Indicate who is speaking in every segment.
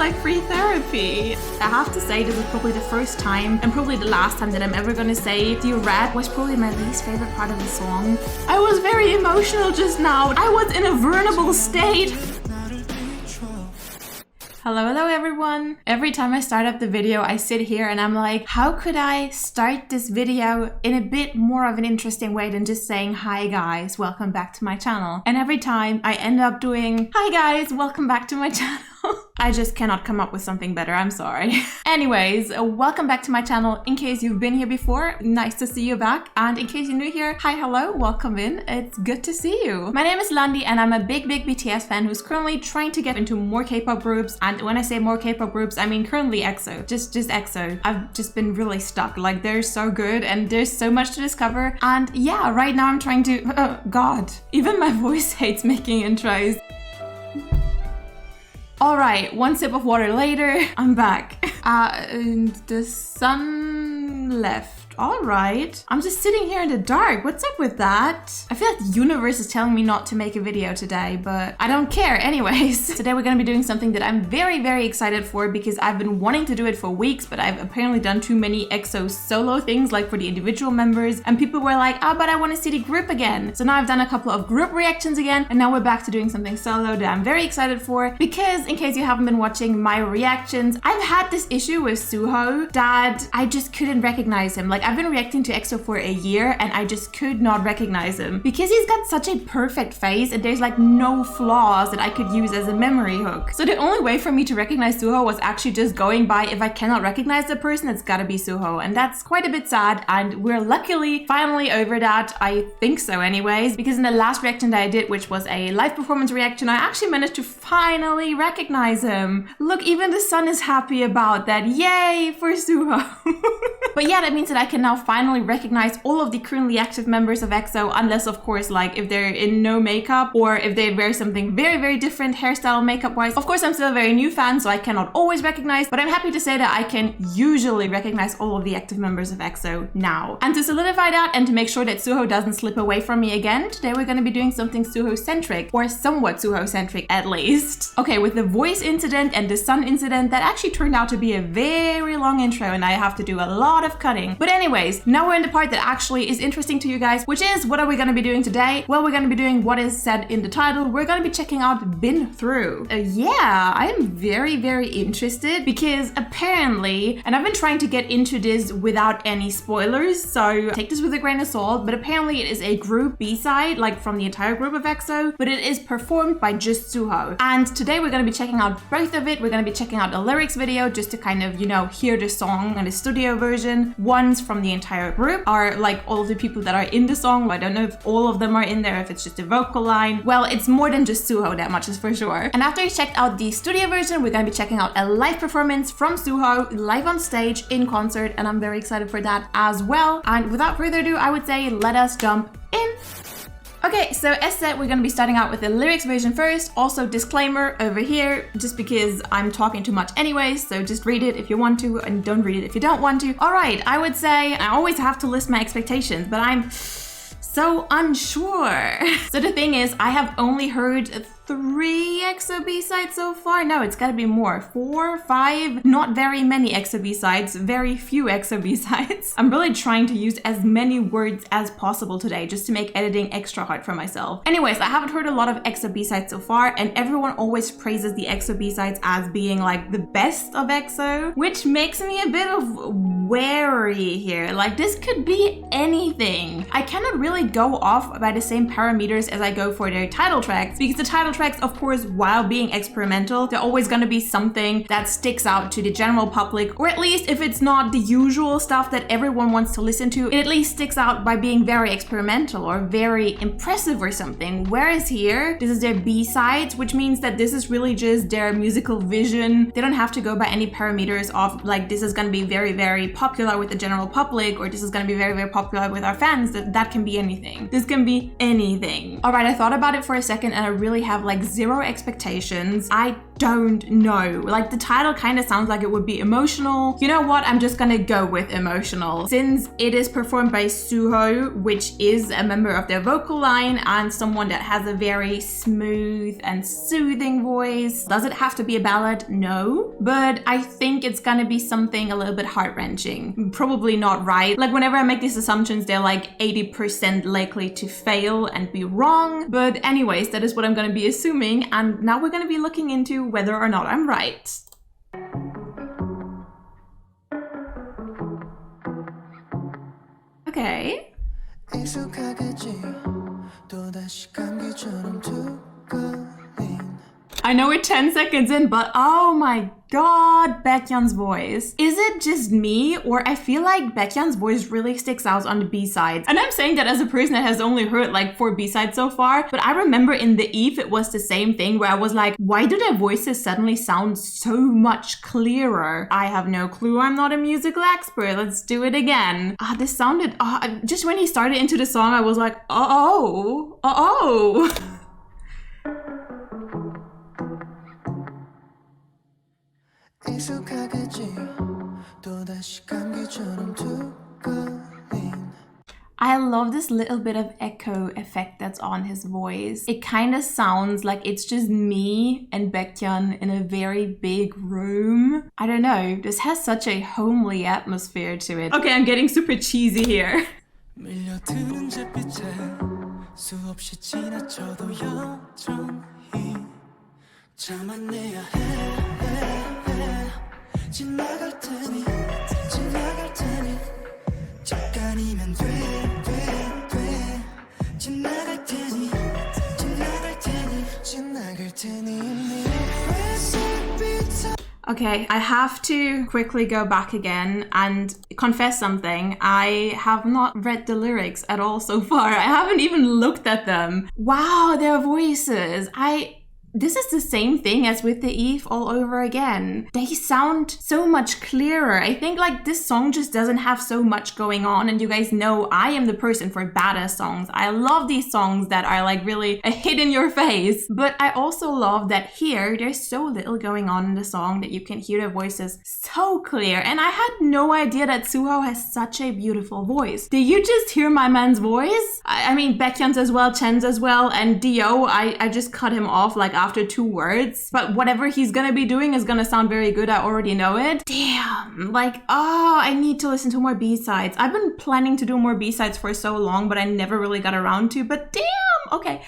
Speaker 1: like free therapy. I have to say this is probably the first time and probably the last time that I'm ever gonna say the rat was probably my least favorite part of the song. I was very emotional just now. I was in a vulnerable state. Hello everyone. Every time I start up the video, I sit here and I'm like, how could I start this video in a bit more of an interesting way than just saying, hi guys, welcome back to my channel. And every time I end up doing, hi guys, welcome back to my channel. I just cannot come up with something better, I'm sorry. Anyways, welcome back to my channel. In case you've been here before, nice to see you back. And in case you're new here, hi, hello, welcome in. It's good to see you. My name is Landi and I'm a big BTS fan who's currently trying to get into more K-pop groups. And when I say more K-pop groups, I mean currently EXO, just EXO. I've just been really stuck, like they're so good and there's so much to discover. And yeah, right now I'm trying to, God, even my voice hates making intros. All right, one sip of water later, I'm back. And the sun left. All right. I'm just sitting here in the dark. What's up with that? I feel like the universe is telling me not to make a video today, but I don't care anyways. Today we're gonna be doing something that I'm very excited for because I've been wanting to do it for weeks, but I've apparently done too many EXO solo things like for the individual members, and people were like, oh, but I want to see the group again. So now I've done a couple of group reactions again, and now we're back to doing something solo that I'm very excited for because in case you haven't been watching my reactions, I've had this issue with Suho that I just couldn't recognize him. Like I've been reacting to EXO for a year and I just could not recognize him because he's got such a perfect face and there's like no flaws that I could use as a memory hook. So the only way for me to recognize Suho was actually just going by, if I cannot recognize the person, it's gotta be Suho. And that's quite a bit sad, and we're luckily finally over that. I think so anyways, because in the last reaction that I did, which was a live performance reaction, I actually managed to finally recognize him. Look, even the sun is happy about that. Yay for Suho. But yeah, that means that I can now finally recognize all of the currently active members of EXO, unless of course like if they're in no makeup or if they wear something very different hairstyle makeup wise. Of course I'm still a very new fan, so I cannot always recognize, but I'm happy to say that I can usually recognize all of the active members of EXO now. And to solidify that and to make sure that Suho doesn't slip away from me again, today we're going to be doing something Suho-centric, or somewhat Suho-centric at least. Okay, with the voice incident and the sun incident, that actually turned out to be a very long intro and I have to do a lot of cutting. But anyways, now we're in the part that actually is interesting to you guys, which is, what are we going to be doing today? Well, we're going to be doing what is said in the title. We're going to be checking out Been Through. Yeah, I am very interested because apparently, and I've been trying to get into this without any spoilers, so take this with a grain of salt, but apparently it is a group B-side, like from the entire group of EXO, but it is performed by just Suho. And today we're going to be checking out both of it. We're going to be checking out a lyrics video just to kind of, you know, hear the song and the studio version. Ones from the entire group are like all of the people that are in the song. I don't know if all of them are in there, if it's just a vocal line. Well, it's more than just Suho, that much is for sure. And after we checked out the studio version, we're going to be checking out a live performance from Suho live on stage in concert, and I'm very excited for that as well. And without further ado, I would say let us jump in. Okay, so as said, we're gonna be starting out with the lyrics version first. Also, disclaimer over here, just because I'm talking too much anyways, so just read it if you want to and don't read it if you don't want to. All right, I would say I always have to list my expectations, but I'm so unsure. So the thing is, I have only heard 3 EXO B-sides so far. No, it's gotta be more. 4, 5, not very many EXO B-sides, very few EXO B-sides. I'm really trying to use as many words as possible today just to make editing extra hard for myself. Anyways, I haven't heard a lot of EXO B-sides so far, and everyone always praises the EXO B-sides as being like the best of EXO, which makes me a bit of wary here. Like, this could be anything. I cannot really go off by the same parameters as I go for their title tracks, because the title tracks, of course, while being experimental, they're always going to be something that sticks out to the general public, or at least if it's not the usual stuff that everyone wants to listen to, it at least sticks out by being very experimental or very impressive or something. Whereas here, this is their B-sides, which means that this is really just their musical vision. They don't have to go by any parameters of like, this is going to be very popular with the general public, or this is going to be very popular with our fans. That can be anything. This can be anything. All right, I thought about it for a second and I really have like 0 expectations. I don't know. Like the title kind of sounds like it would be emotional. You know what? I'm just gonna go with emotional. Since it is performed by Suho, which is a member of their vocal line and someone that has a very smooth and soothing voice. Does it have to be a ballad? No. But I think it's gonna be something a little bit heart-wrenching. Probably not right. Like whenever I make these assumptions, they're like 80% likely to fail and be wrong. But anyways, that is what I'm gonna be assuming. And now we're gonna be looking into whether or not I'm right. Okay. I know we're 10 seconds in, but oh my god, Baekhyun's voice. Is it just me, or I feel like Baekhyun's voice really sticks out on the B-sides? And I'm saying that as a person that has only heard like 4 B-sides so far, but I remember in the Eve it was the same thing where I was like, why do their voices suddenly sound so much clearer? I have no clue, I'm not a musical expert, let's do it again. This sounded, just when he started into the song I was like, oh. I love this little bit of echo effect that's on his voice. It kind of sounds like it's just me and Baekhyun in a very big room. I don't know, this has such a homely atmosphere to it. Okay, I'm getting super cheesy here. Okay, I have to quickly go back again and confess something. I have not read the lyrics at all so far. I haven't even looked at them. Wow, their voices. This is the same thing as with the Eve all over again. They sound so much clearer. I think like this song just doesn't have so much going on, and you guys know I am the person for badass songs. I love these songs that are like really a hit in your face, but I also love that here there's so little going on in the song that you can hear their voices so clear, and I had no idea that Suho has such a beautiful voice. Did you just hear my man's voice? I mean Baekhyun's as well, Chen's as well, and Dio, I just cut him off like after 2 words, but whatever he's gonna be doing is gonna sound very good. I already know it. Damn, like, oh, I need to listen to more B-sides. I've been planning to do more B-sides for so long, but I never really got around to, but damn, okay.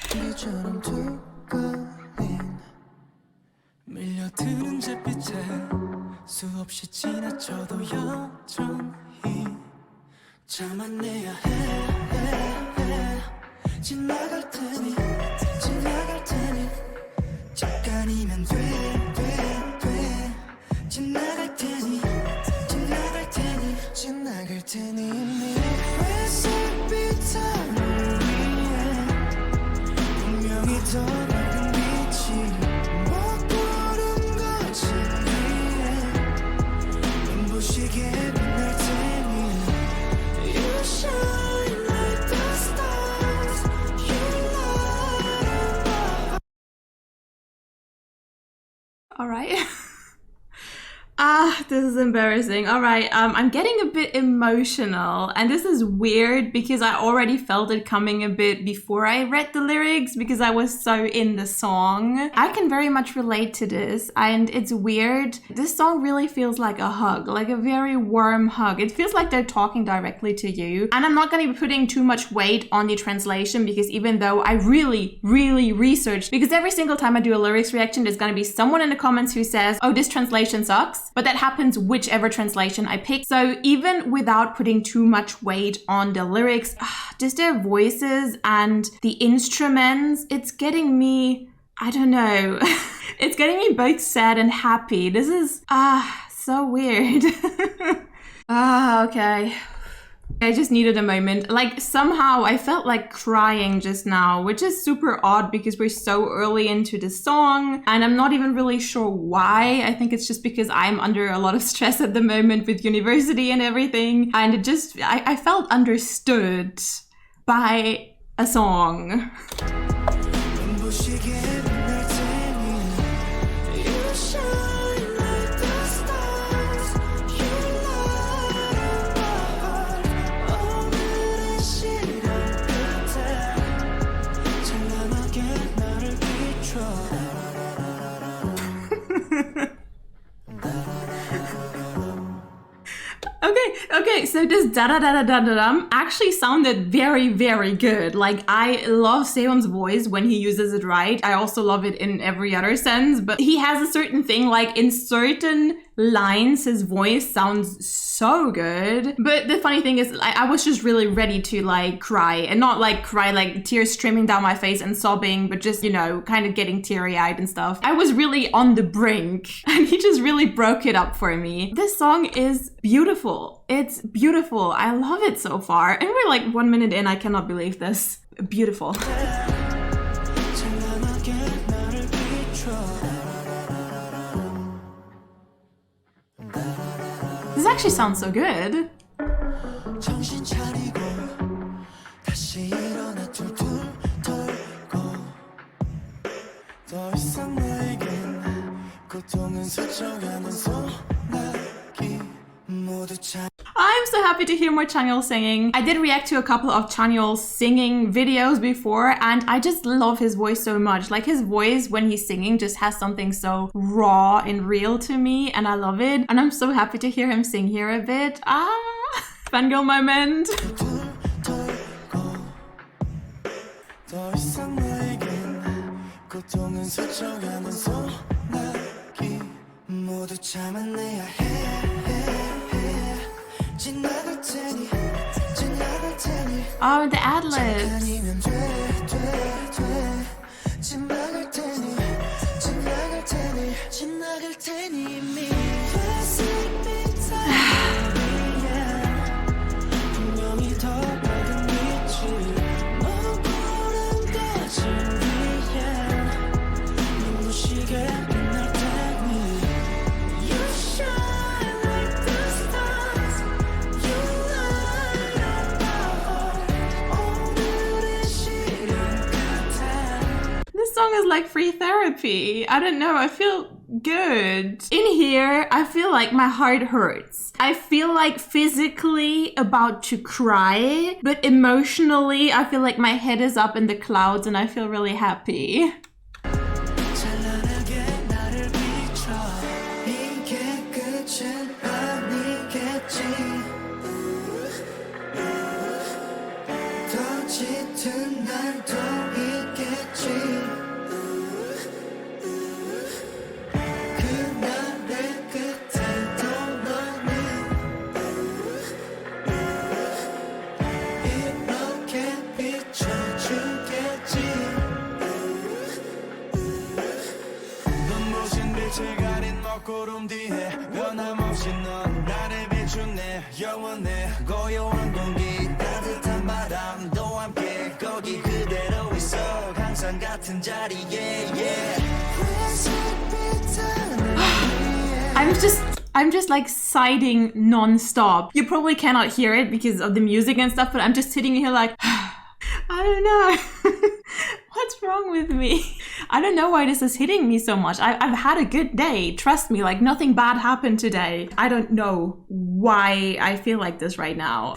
Speaker 1: All right. This is embarrassing. All right, I'm getting a bit emotional, and this is weird because I already felt it coming a bit before I read the lyrics because I was so in the song. I can very much relate to this, and it's weird. This song really feels like a hug, like a very warm hug. It feels like they're talking directly to you, and I'm not going to be putting too much weight on the translation because even though I really researched, because every single time I do a lyrics reaction, there's going to be someone in the comments who says, oh, this translation sucks. But that happens whichever translation I pick. So even without putting too much weight on the lyrics, just their voices and the instruments, it's getting me, I don't know, it's getting me both sad and happy. This is, so weird. Okay. I just needed a moment. Like somehow I felt like crying just now, which is super odd because we're so early into the song and I'm not even really sure why. I think it's just because I'm under a lot of stress at the moment with university and everything. And it just, I felt understood by a song. Okay, so this da da da da da da dum actually sounded very, very good. Like, I love Sehun's voice when he uses it right. I also love it in every other sense, but he has a certain thing, like in certain lines, his voice sounds so good. But the funny thing is, I was just really ready to like cry, and not like cry, like tears streaming down my face and sobbing, but just, you know, kind of getting teary-eyed and stuff. I was really on the brink, and he just really broke it up for me. This song is beautiful. It's beautiful. I love it so far. And we're like 1 minute in. I cannot believe this. Beautiful. This actually sounds so good. I'm so happy to hear more Chanyeol singing. I did react to a couple of Chanyeol singing videos before, and I just love his voice so much. Like, his voice when he's singing just has something so raw and real to me, and I love it. And I'm so happy to hear him sing here a bit. Fangirl moment. Oh, the ad-libs. Song is like free therapy. I don't know, I feel good. In here, I feel like my heart hurts. I feel like physically about to cry, but emotionally, I feel like my head is up in the clouds and I feel really happy. I'm just like sighing non-stop. You probably cannot hear it because of the music and stuff, but I'm just sitting here like, I don't know. What's wrong with me? I don't know why this is hitting me so much. I've had a good day. Trust me, like nothing bad happened today. I don't know why I feel like this right now.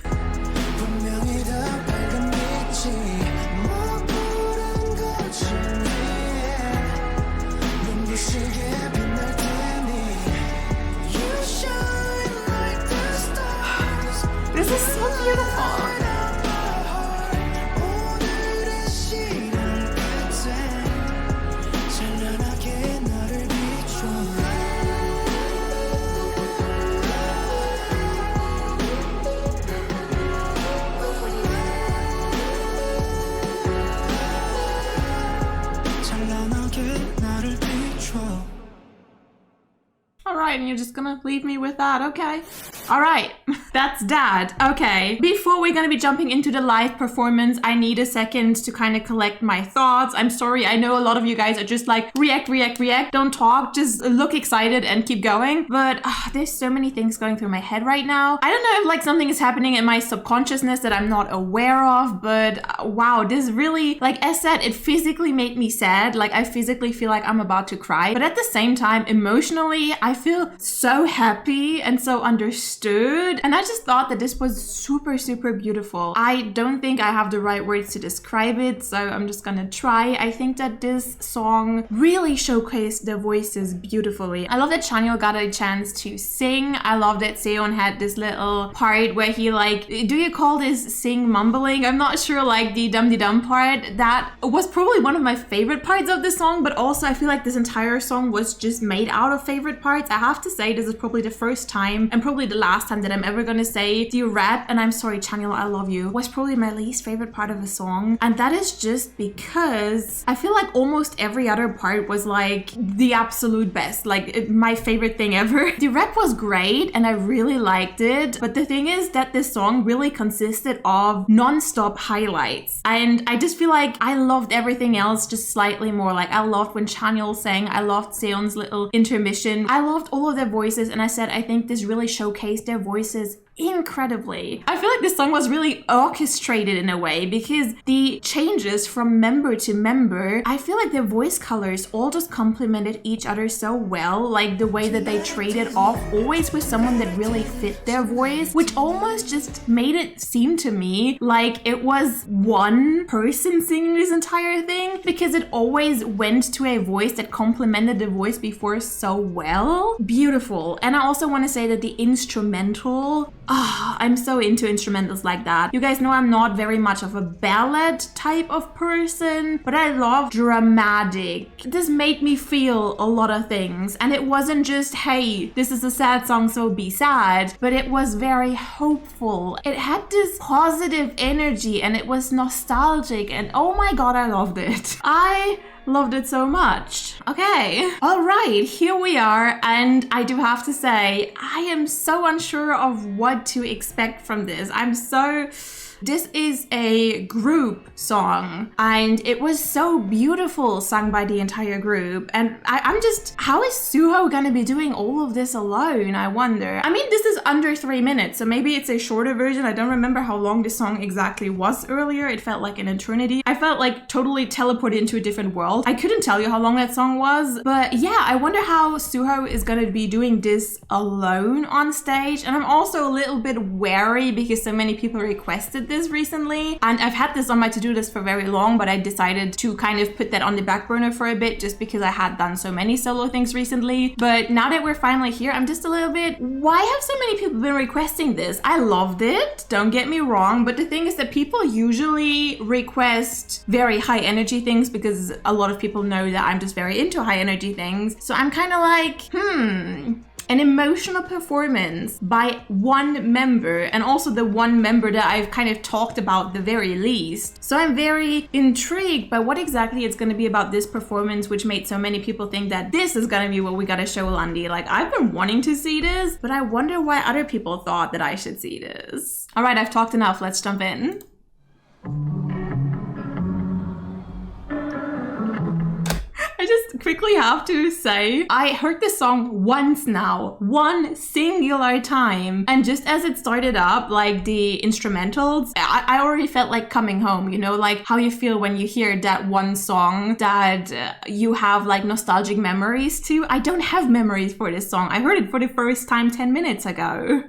Speaker 1: This is so beautiful. Alright, and you're just gonna leave me with that, okay? Alright, that's Dad. Okay, before we're gonna be jumping into the live performance, I need a second to kind of collect my thoughts. I'm sorry, I know a lot of you guys are just like, react, don't talk, just look excited and keep going. But there's so many things going through my head right now. I don't know if like something is happening in my subconsciousness that I'm not aware of, but wow, this really, like as said, it physically made me sad. Like I physically feel like I'm about to cry, but at the same time, emotionally, I feel so happy and so understood. good. And I just thought that this was super, super beautiful. I don't think I have the right words to describe it, so I'm just gonna try. I think that this song really showcased their voices beautifully. I love that Chanyeol got a chance to sing. I love that Seon had this little part where he like, do you call this sing mumbling? I'm not sure, like the dum part. That was probably one of my favorite parts of the song, but also I feel like this entire song was just made out of favorite parts. I have to say this is probably the first time and probably the last time that I'm ever gonna say the rap, and I'm sorry Chanyeol, I love you, was probably my least favorite part of the song. And that is just because I feel like almost every other part was like the absolute best, like my favorite thing ever. The rap was great and I really liked it, but the thing is that this song really consisted of non-stop highlights, and I just feel like I loved everything else just slightly more. Like I loved when Chanyeol sang, I loved Seon's little intermission, I loved all of their voices, and I said I think this really showcased their voices incredibly. I feel like this song was really orchestrated in a way because the changes from member to member, I feel like their voice colors all just complemented each other so well. Like the way that they traded off always with someone that really fit their voice, which almost just made it seem to me like it was one person singing this entire thing, because it always went to a voice that complemented the voice before so well. Beautiful. And I also want to say that the instrumental, I'm so into instrumentals like that. You guys know I'm not very much of a ballad type of person, but I love dramatic. This made me feel a lot of things, and it wasn't just, hey, this is a sad song so be sad, but it was very hopeful. It had this positive energy and it was nostalgic, and oh my god, I loved it. I loved it so much. Okay, all right, here we are, and I do have to say I am so unsure of what to expect from this. This is a group song, and it was so beautiful, sung by the entire group. And I'm just, how is Suho gonna be doing all of this alone, I wonder? I mean, this is under 3 minutes, so maybe it's a shorter version. I don't remember how long this song exactly was earlier. It felt like an eternity. I felt like totally teleported into a different world. I couldn't tell you how long that song was, but yeah, I wonder how Suho is gonna be doing this alone on stage. And I'm also a little bit wary because so many people requested this recently, and I've had this on my to-do list for very long, but I decided to kind of put that on the back burner for a bit just because I had done so many solo things recently. But now that we're finally here, I'm just a little bit, why have so many people been requesting this? I loved it, don't get me wrong, but the thing is that people usually request very high energy things because a lot of people know that I'm just very into high energy things. So I'm kind of like, an emotional performance by one member, and also the one member that I've kind of talked about the very least. So I'm very intrigued by what exactly it's going to be about this performance, which made so many people think that this is going to be what we gotta show Landi. Like, I've been wanting to see this, but I wonder why other people thought that I should see this. All right, I've talked enough. Let's jump in. I just quickly have to say, I heard this song once now, one singular time. And just as it started up, like the instrumentals, I already felt like coming home, you know, like how you feel when you hear that one song that you have like nostalgic memories to. I don't have memories for this song. I heard it for the first time 10 minutes ago.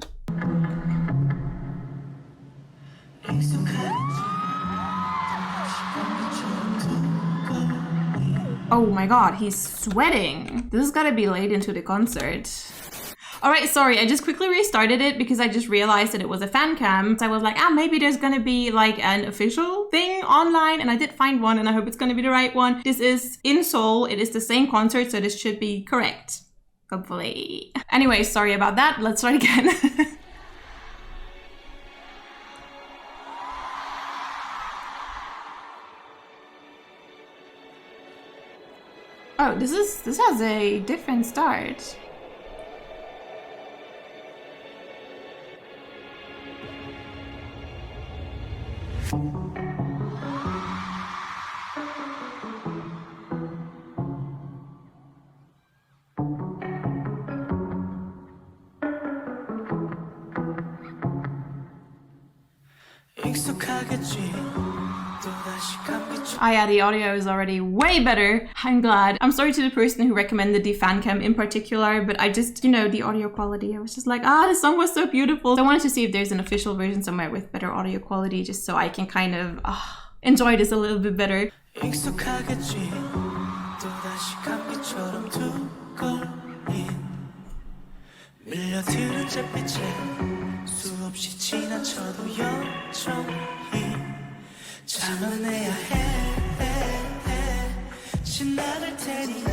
Speaker 1: Oh my god, he's sweating. This has gotta be late into the concert. All right, sorry, I just quickly restarted it because I just realized that it was a fan cam. So I was like, maybe there's gonna be like an official thing online, and I did find one, and I hope it's gonna be the right one. This is in Seoul. It is the same concert, so this should be correct, hopefully. Anyway, sorry about that. Let's start again. Oh, this has a different start.
Speaker 2: 익숙하겠지
Speaker 1: Ah yeah, the audio is already way better. I'm glad. I'm sorry to the person who recommended the fan cam in particular, but I just, you know, the audio quality, I was just like, ah, this song was so beautiful. So I wanted to see if there's an official version somewhere with better audio quality, just so I can kind of enjoy this a little bit better.
Speaker 2: 참아내야 해 지나갈 테니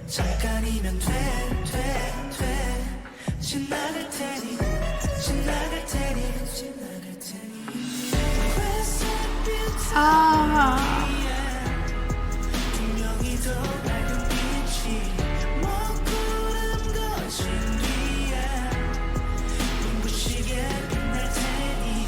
Speaker 2: 잠깐이면 돼 지나갈 테니 분명히 더 밝은 빛이 먹구름 거친 뒤에 눈부시게 빛날 테니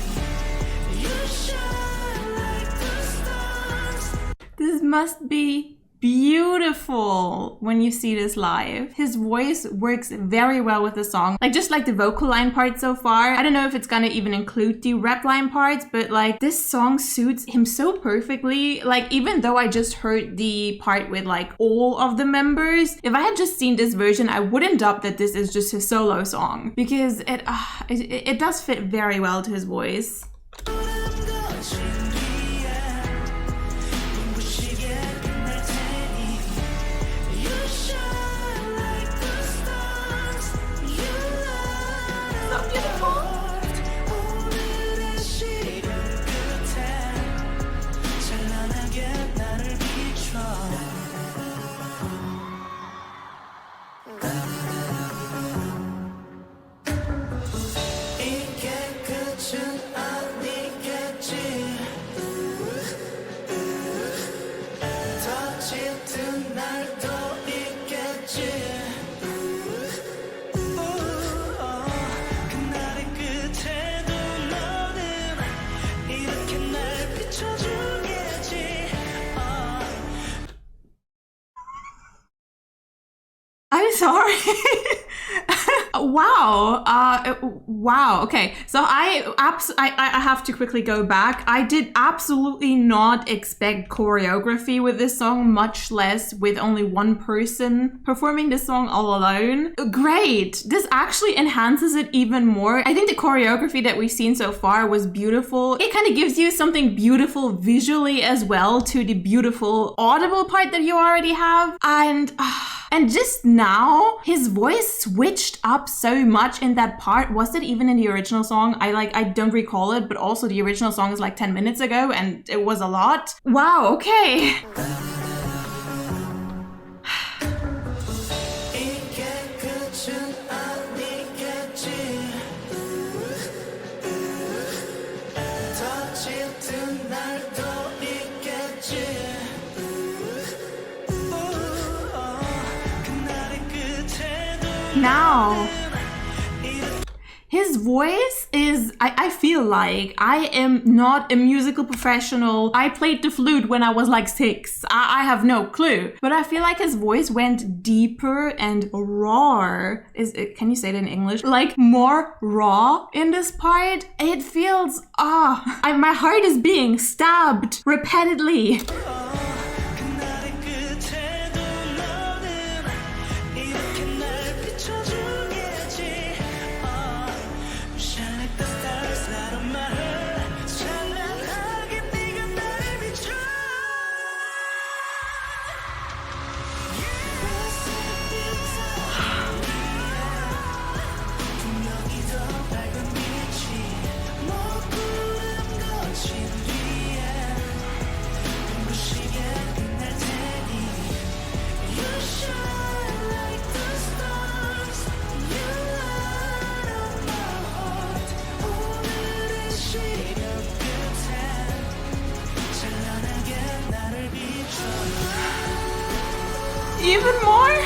Speaker 1: This must be beautiful when you see this live. His voice works very well with the song. Like, just like the vocal line part so far. I don't know if it's gonna even include the rap line parts, but like this song suits him so perfectly. Like, even though I just heard the part with like all of the members, if I had just seen this version, I wouldn't doubt that this is just his solo song, because it does fit very well to his voice. I'm sorry. Wow. Wow. Okay. So I have to quickly go back. I did absolutely not expect choreography with this song, much less with only one person performing this song all alone. Great. This actually enhances it even more. I think the choreography that we've seen so far was beautiful. It kind of gives you something beautiful visually as well to the beautiful audible part that you already have. And just now, his voice switched up so much in that part. Was it even in the original song? I don't recall it, but also the original song is like 10 minutes ago and it was a lot. Wow, okay. Now, his voice is, I feel like I am not a musical professional. I played the flute when I was like 6. I have no clue. But I feel like his voice went deeper and raw. Can you say it in English? Like more raw in this part. It feels, my heart is being stabbed repeatedly. Even more?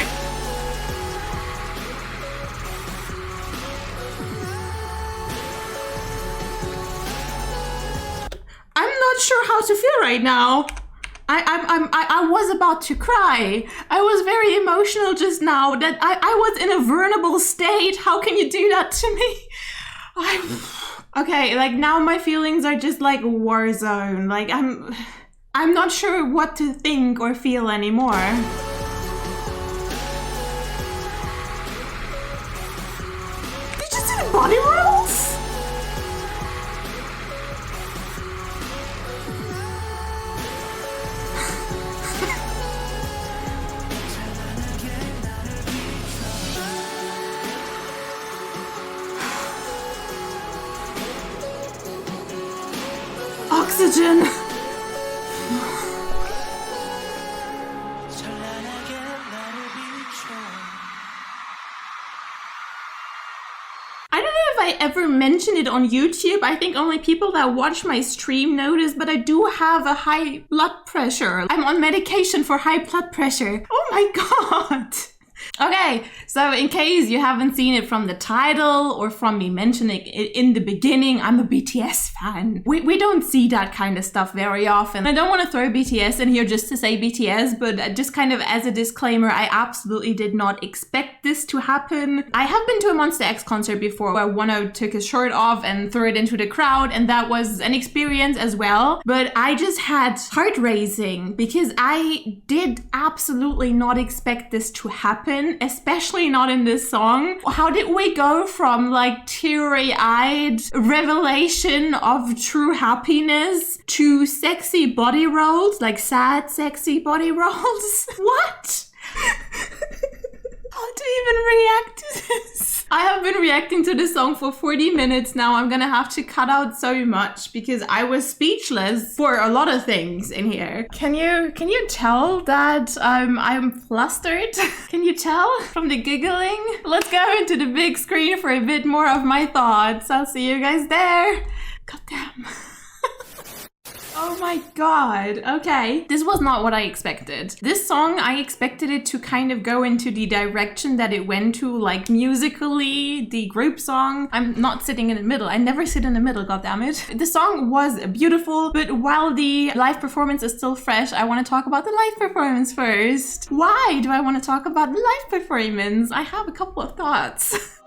Speaker 1: I'm not sure how to feel right now. I was about to cry. I was very emotional just now that I was in a vulnerable state. How can you do that to me? Okay, like now my feelings are just like war zone. Like I'm not sure what to think or feel anymore. Did you see the body rolls? Oxygen.
Speaker 2: 찬란하게 나를 비춰
Speaker 1: I don't know if I ever mentioned it on YouTube. I think only people that watch my stream notice, but I do have a high blood pressure. I'm on medication for high blood pressure. Oh my god. Okay, so in case you haven't seen it from the title or from me mentioning it in the beginning, I'm a BTS fan. We don't see that kind of stuff very often. I don't want to throw BTS in here just to say BTS, but just kind of as a disclaimer, I absolutely did not expect this to happen. I have been to a Monster X concert before where Wonho took his shirt off and threw it into the crowd, and that was an experience as well. But I just had heart racing because I did absolutely not expect this to happen. Especially not in this song. How did we go from like teary-eyed revelation of true happiness to sexy body rolls, like sad sexy body rolls? What? How to even react to this? I have been reacting to this song for 40 minutes now. I'm gonna have to cut out so much because I was speechless for a lot of things in here. Can you tell that I'm flustered? Can you tell from the giggling? Let's go into the big screen for a bit more of my thoughts. I'll see you guys there. God damn. Oh my god. Okay. This was not what I expected. This song, I expected it to kind of go into the direction that it went to, like musically, the group song. I'm not sitting in the middle. I never sit in the middle, goddammit. The song was beautiful, but while the live performance is still fresh, I want to talk about the live performance first. Why do I want to talk about the live performance? I have a couple of thoughts.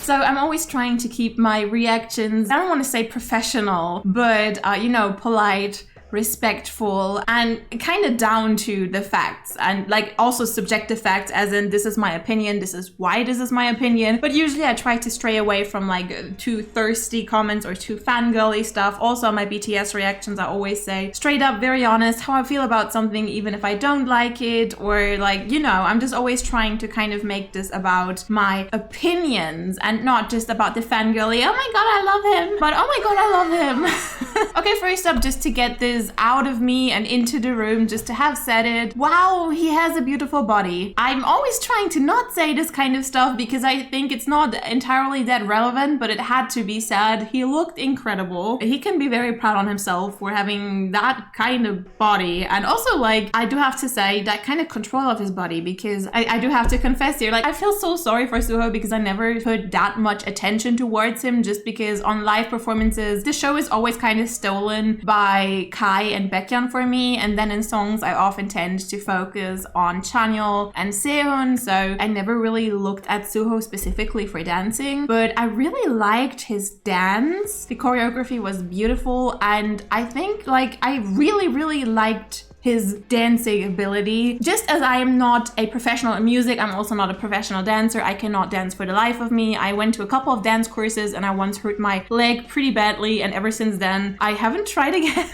Speaker 1: So I'm always trying to keep my reactions, I don't want to say professional, but, you know, polite, respectful, and kind of down to the facts, and like also subjective facts, as in this is my opinion, this is why this is my opinion. But usually I try to stray away from like too thirsty comments or too fangirly stuff. Also on my BTS reactions, I always say straight up, very honest, how I feel about something, even if I don't like it, or like, you know, I'm just always trying to kind of make this about my opinions and not just about the fangirly, oh my god, I love him, but oh my god, I love him. Okay, first up, just to get this out of me and into the room, just to have said it, wow, he has a beautiful body. I'm always trying to not say this kind of stuff because I think it's not entirely that relevant, but it had to be said. He looked incredible. He can be very proud on himself for having that kind of body. And also, like, I do have to say that kind of control of his body, because I do have to confess here, like, I feel so sorry for Suho because I never put that much attention towards him, just because on live performances, the show is always kind of stolen by Kai and Baekhyun for me, and then in songs I often tend to focus on Chanyeol and Sehun, so I never really looked at Suho specifically for dancing, but I really liked his dance. The choreography was beautiful, and I think like I really liked his dancing ability. Just as I am not a professional in music, I'm also not a professional dancer. I cannot dance for the life of me. I went to a couple of dance courses and I once hurt my leg pretty badly, and ever since then I haven't tried again.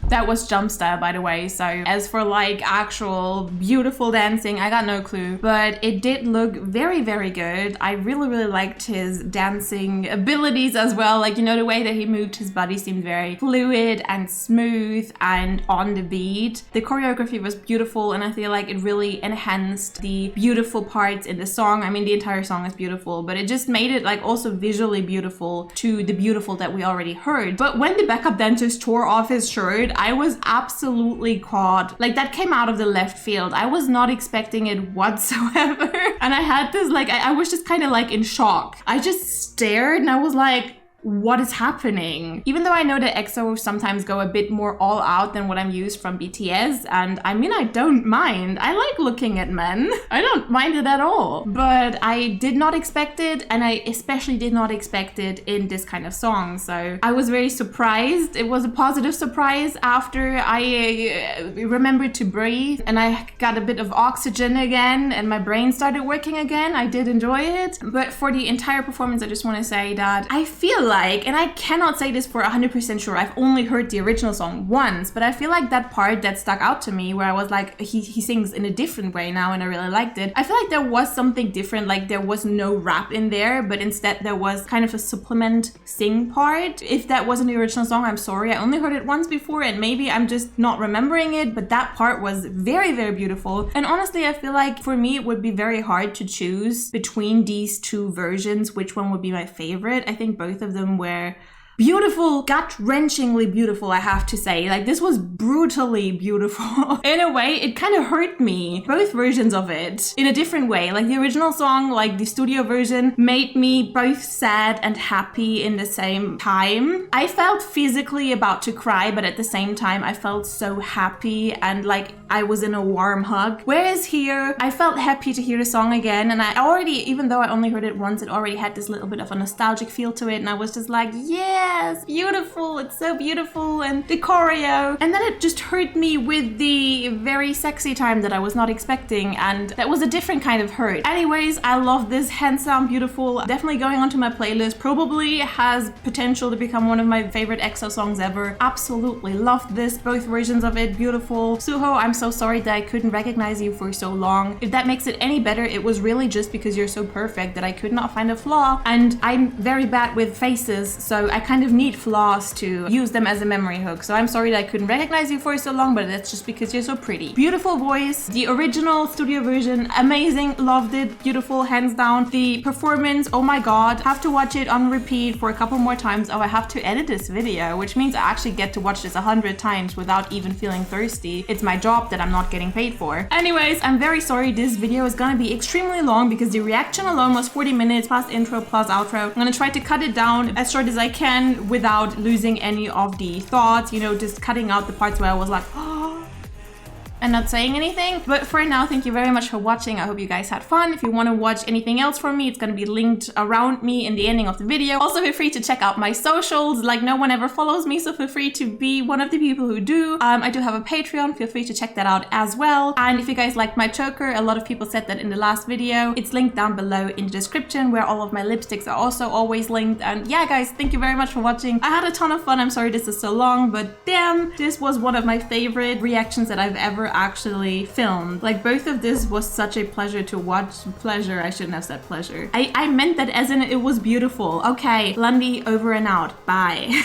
Speaker 1: That was jump style, by the way. So as for like actual beautiful dancing, I got no clue, but it did look very good. I really liked his dancing abilities as well. Like, you know, the way that he moved his body seemed very fluid and smooth and on the beat. The choreography was beautiful, and I feel like it really enhanced the beautiful parts in the song. I mean, the entire song is beautiful, but it just made it like also visually beautiful to the beautiful that we already heard. But when the backup dancers tore off his shirt, I was absolutely caught. Like, that came out of the left field. I was not expecting it whatsoever. And I had this, like, I was just kind of like in shock. I just stared and I was like, what is happening? Even though I know that EXO sometimes go a bit more all out than what I'm used from BTS, and I mean, I don't mind. I like looking at men. I don't mind it at all. But I did not expect it, and I especially did not expect it in this kind of song. So I was very surprised. It was a positive surprise after I remembered to breathe and I got a bit of oxygen again and my brain started working again. I did enjoy it. But for the entire performance, I just want to say that I feel like, and I cannot say this for 100% sure, I've only heard the original song once, but I feel like that part that stuck out to me where I was like, he sings in a different way now and I really liked it. I feel like there was something different, like there was no rap in there, but instead there was kind of a supplement sing part. If that wasn't the original song, I'm sorry, I only heard it once before and maybe I'm just not remembering it, but that part was very, very beautiful. And honestly, I feel like for me, it would be very hard to choose between these two versions, which one would be my favorite. I think both of them were beautiful, gut-wrenchingly beautiful, I have to say. Like, this was brutally beautiful. In a way, it kind of hurt me. Both versions of it, in a different way. Like, the original song, like the studio version, made me both sad and happy in the same time. I felt physically about to cry, but at the same time, I felt so happy and like I was in a warm hug. Whereas here, I felt happy to hear the song again, and I already, even though I only heard it once, it already had this little bit of a nostalgic feel to it, and I was just like, yes, beautiful, it's so beautiful, and the choreo. And then it just hurt me with the very sexy time that I was not expecting, and that was a different kind of hurt. Anyways, I love this, hands down beautiful. Definitely going onto my playlist, probably has potential to become one of my favorite EXO songs ever. Absolutely loved this, both versions of it, beautiful. Suho, I'm so sorry that I couldn't recognize you for so long. If that makes it any better, it was really just because you're so perfect that I could not find a flaw, and I'm very bad with faces, so I kind of need flaws to use them as a memory hook. So I'm sorry that I couldn't recognize you for so long, but that's just because you're so pretty. Beautiful voice. The original studio version, amazing, loved it, beautiful, hands down. The performance, oh my god, have to watch it on repeat for a couple more times. Oh, I have to edit this video, which means I actually get to watch this 100 times without even feeling thirsty. It's my job that I'm not getting paid for. Anyways, I'm very sorry this video is gonna be extremely long because the reaction alone was 40 minutes plus intro plus outro. I'm gonna try to cut it down as short as I can without losing any of the thoughts, you know, just cutting out the parts where I was like, and not saying anything. But for now, thank you very much for watching. I hope you guys had fun. If you want to watch anything else from me, it's going to be linked around me in the ending of the video. Also, feel free to check out my socials. Like, no one ever follows me, so feel free to be one of the people who do. I do have a Patreon. Feel free to check that out as well. And if you guys liked my choker, a lot of people said that in the last video. It's linked down below in the description, where all of my lipsticks are also always linked. And yeah, guys, thank you very much for watching. I had a ton of fun. I'm sorry this is so long, but damn, this was one of my favorite reactions that I've ever actually filmed. Like, both of this was such a pleasure to watch. Pleasure, I shouldn't have said pleasure. I meant that as in it was beautiful. Okay, Lundy over and out. Bye.